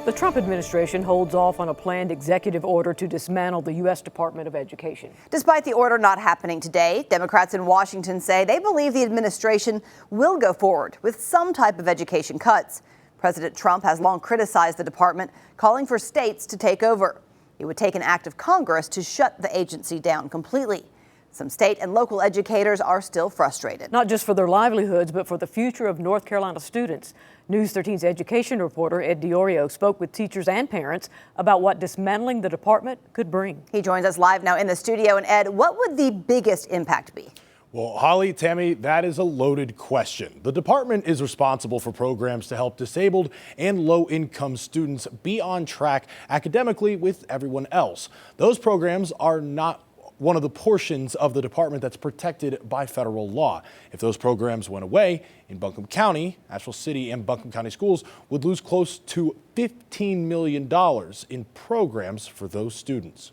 The Trump administration holds off on a planned executive order to dismantle the U.S. Department of Education. Despite the order not happening today, Democrats in Washington say they believe the administration will go forward with some type of education cuts. President Trump has long criticized the department, calling for states to take over. It would take an act of Congress to shut the agency down completely. Some state and local educators are still frustrated. Not just for their livelihoods, but for the future of North Carolina students. News 13's education reporter Ed Diorio spoke with teachers and parents about what dismantling the department could bring. He joins us live now in the studio. And Ed, what would the biggest impact be? Well, Holly, Tammy, that is a loaded question. The department is responsible for programs to help disabled and low-income students be on track academically with everyone else. Those programs are not one of the portions of the department that's protected by federal law. If those programs went away in Buncombe County, Asheville City and Buncombe County schools would lose close to $15 million in programs for those students.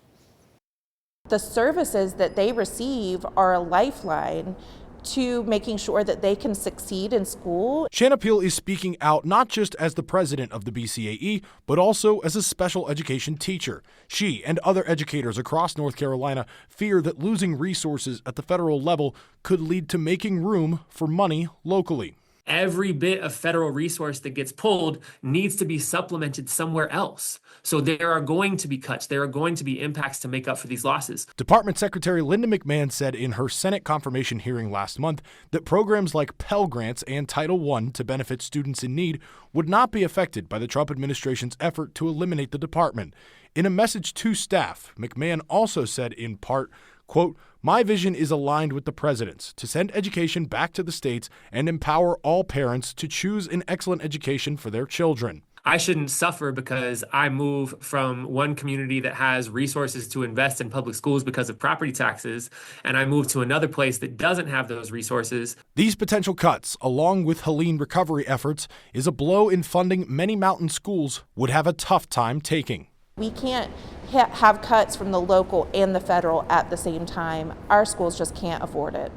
The services that they receive are a lifeline to making sure that they can succeed in school. Shanna Peel is speaking out not just as the president of the BCAE, but also as a special education teacher. She and other educators across North Carolina fear that losing resources at the federal level could lead to making room for money locally. Every bit of federal resource that gets pulled needs to be supplemented somewhere else. So there are going to be cuts. There are going to be impacts to make up for these losses. Department Secretary Linda McMahon said in her Senate confirmation hearing last month that programs like Pell Grants and Title I to benefit students in need would not be affected by the Trump administration's effort to eliminate the department. In a message to staff, McMahon also said in part, quote, "My vision is aligned with the president's to send education back to the states and empower all parents to choose an excellent education for their children." I shouldn't suffer because I move from one community that has resources to invest in public schools because of property taxes, and I move to another place that doesn't have those resources. These potential cuts, along with Helene recovery efforts, is a blow in funding many mountain schools would have a tough time taking. We can't have cuts from the local and the federal at the same time. Our schools just can't afford it.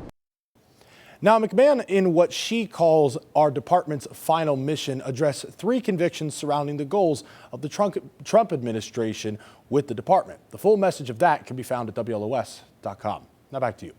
Now, McMahon, in what she calls our department's final mission, addressed three convictions surrounding the goals of the Trump administration with the department. The full message of that can be found at WLOS.com. Now back to you.